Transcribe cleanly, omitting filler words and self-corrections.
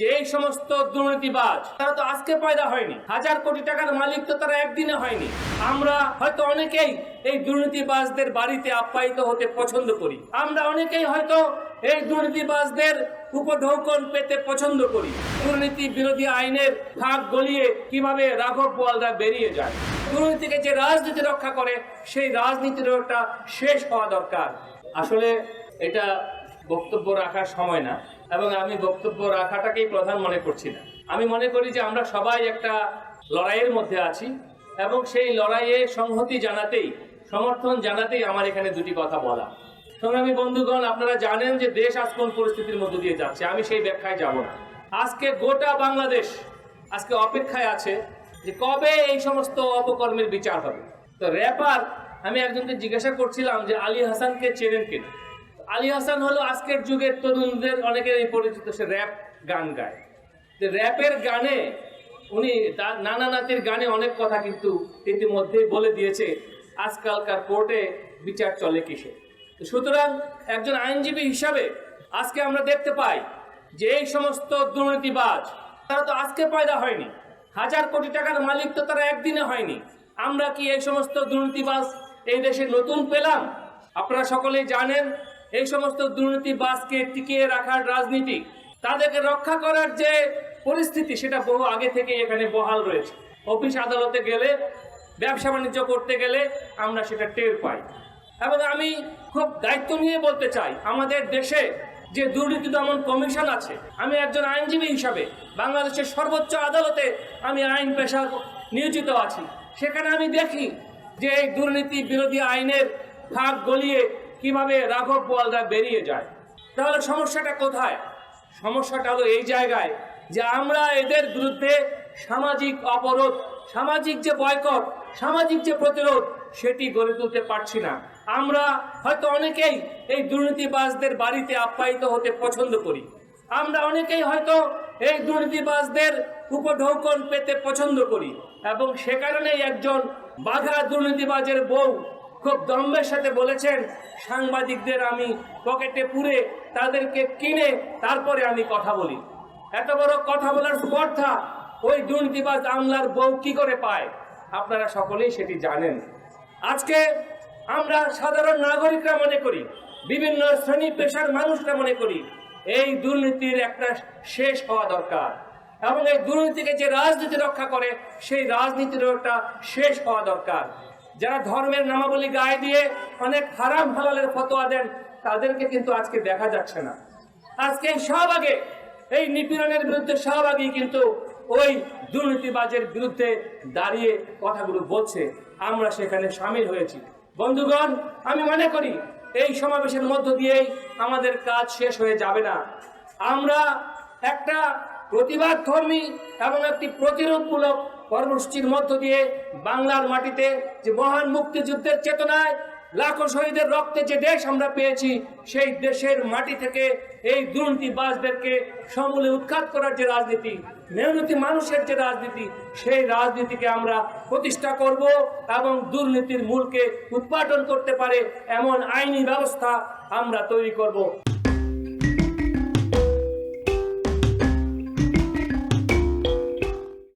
যে এই সমস্ত দুর্নীতিবাজ তারা তো আজকে পয়দা হয়নি, হাজার কোটি টাকার মালিক তো তারা একদিনে হয়নি। আমরা হয়তো অনেকেই এই দুর্নীতিবাজদের বাড়িতে আপ্যায়িত হতে পছন্দ করি, আমরা অনেকেই হয়তো এই দুর্নীতিবাজদের উপঢৌকন পেতে পছন্দ করি। দুর্নীতি বিরোধী আইনের ফাঁক গলিয়ে কিভাবে রাঘব বোয়ালরা বেরিয়ে যায়। দুর্নীতিকে যে রাজনীতি রক্ষা করে সেই রাজনীতির একটা শেষ হওয়া দরকার। আসলে এটা বক্তব্য রাখার সময় না, এবং আমি বক্তব্য রাখাটাকেই প্রধান মনে করছি না। আমি মনে করি যে আমরা সবাই একটা লড়াইয়ের মধ্যে আছি, এবং সেই লড়াইয়ে সংহতি জানাতেই, সমর্থন জানাতেই আমার এখানে দুটি কথা বলা। সংগ্রামী বন্ধুগণ, আপনারা জানেন যে দেশ আজ কোন পরিস্থিতির মধ্য দিয়ে যাচ্ছে, আমি সেই ব্যাখ্যায় যাব না। আজকে গোটা বাংলাদেশ আজকে অপেক্ষায় আছে যে কবে এই সমস্ত অপকর্মের বিচার হবে। তো র্যাপার, আমি একজনকে জিজ্ঞাসা করছিলাম যে আলী হাসানকে চেনেন কিনা। আলী হাসান হলো আজকের যুগের তরুণদের অনেকের পরিচিত, সে র্যাপ গান গায়। র্যাপের গানে উনি নানা নাতির গানে অনেক কথা কিন্তু ইতিমধ্যেই বলে দিয়েছে আজকালকার কোর্টে বিচার চলে কিসে। সুতরাং একজন আইনজীবী হিসাবে আজকে আমরা দেখতে পাই যে এই সমস্ত দুর্নীতিবাজ তারা তো আজকে পয়দা হয়নি, হাজার কোটি টাকার মালিক তো তারা একদিনে হয়নি। আমরা কি এই সমস্ত দুর্নীতিবাজ এই দেশে নতুন পেলাম? আপনারা সকলেই জানেন এই সমস্ত দুর্নীতিবাজকে টিকিয়ে রাখার রাজনীতি, তাদেরকে রক্ষা করার যে পরিস্থিতি, সেটা বহু আগে থেকে এখানে বহাল রয়েছে। অফিস আদালতে গেলে, ব্যবসা বাণিজ্য করতে গেলে আমরা সেটা টের পাই। এবং আমি খুব দায়িত্ব নিয়ে বলতে চাই, আমাদের দেশে যে দুর্নীতি দমন কমিশন আছে, আমি একজন আইনজীবী হিসাবে বাংলাদেশের সর্বোচ্চ আদালতে আমি আইন পেশা নিয়োজিত আছি। সেখানে আমি দেখি যে এই দুর্নীতি বিরোধী আইনের ফাঁক গলিয়ে কিভাবে রাঘব বোয়ালরা বেরিয়ে যায়। তাহলে সমস্যাটা কোথায়? সমস্যাটা হলো এই জায়গায় যে আমরা এদের বিরুদ্ধে সামাজিক অবরোধ, সামাজিক যে বয়কট, সামাজিক যে প্রতিরোধ, সেটি গড়ে তুলতে পারছি না। আমরা হয়তো অনেকেই এই দুর্নীতিবাজদের বাড়িতে আপ্যায়িত হতে পছন্দ করি, আমরা অনেকেই হয়তো এই দুর্নীতিবাজদের উপঢৌকন পেতে পছন্দ করি, এবং সে কারণেই একজন বাঘা দুর্নীতিবাজের বউ খুব দম্ভের সাথে বলেছেন, সাংবাদিকদের আমি পকেটে পুরে তাদেরকে কিনে তারপরে আমি কথা বলি। এত বড় কথা বলার স্পর্ধা ওই দুর্নীতিবাজ আমলার বউ কি করে পায়? আপনারা সকলেই সেটি জানেন। আজকে আমরা সাধারণ নাগরিকরা মনে করি, বিভিন্ন শ্রেণী পেশার মানুষরা মনে করি, এই দুর্নীতির একটা শেষ হওয়া দরকার, এবং এই দুর্নীতিকে যে রাজনীতি রক্ষা করে সেই রাজনীতির একটা শেষ হওয়া দরকার। যারা ধর্মের নামাবলী গায়ে দিয়ে অনেক হারাম হালালের ফতোয়া দেন, তাদেরকে কিন্তু আজকে দেখা যাচ্ছে না। আজকে শাহবাগে এই নিপীড়নের বিরুদ্ধে শাহবাগই কিন্তু ওই দুর্নীতিবাজের বিরুদ্ধে দাঁড়িয়ে কথাগুলো বলছে, আমরা সেখানে সামিল হয়েছি। বন্ধুগণ, আমি মনে করি এই সমাবেশের মধ্য দিয়েই আমাদের কাজ শেষ হয়ে যাবে না। আমরা একটা প্রতিবাদ ধর্মী এবং একটি প্রতিরোধমূলক কর্মসূচির মধ্য দিয়ে বাংলার মাটিতে যে মহান মুক্তিযুদ্ধের চেতনায় লাখো শহীদের রক্তে যে দেশ আমরা পেয়েছি, সেই দেশের মাটি থেকে এই দুর্নীতিবাজদেরকে সমূলে উৎখাত করার যে রাজনীতি, মেহনতি মানুষের যে রাজনীতি, সেই রাজনীতিকে আমরা প্রতিষ্ঠা করব, এবং দুর্নীতির মূলকে উৎপাদন করতে পারে এমন আইনি ব্যবস্থা আমরা তৈরি করব।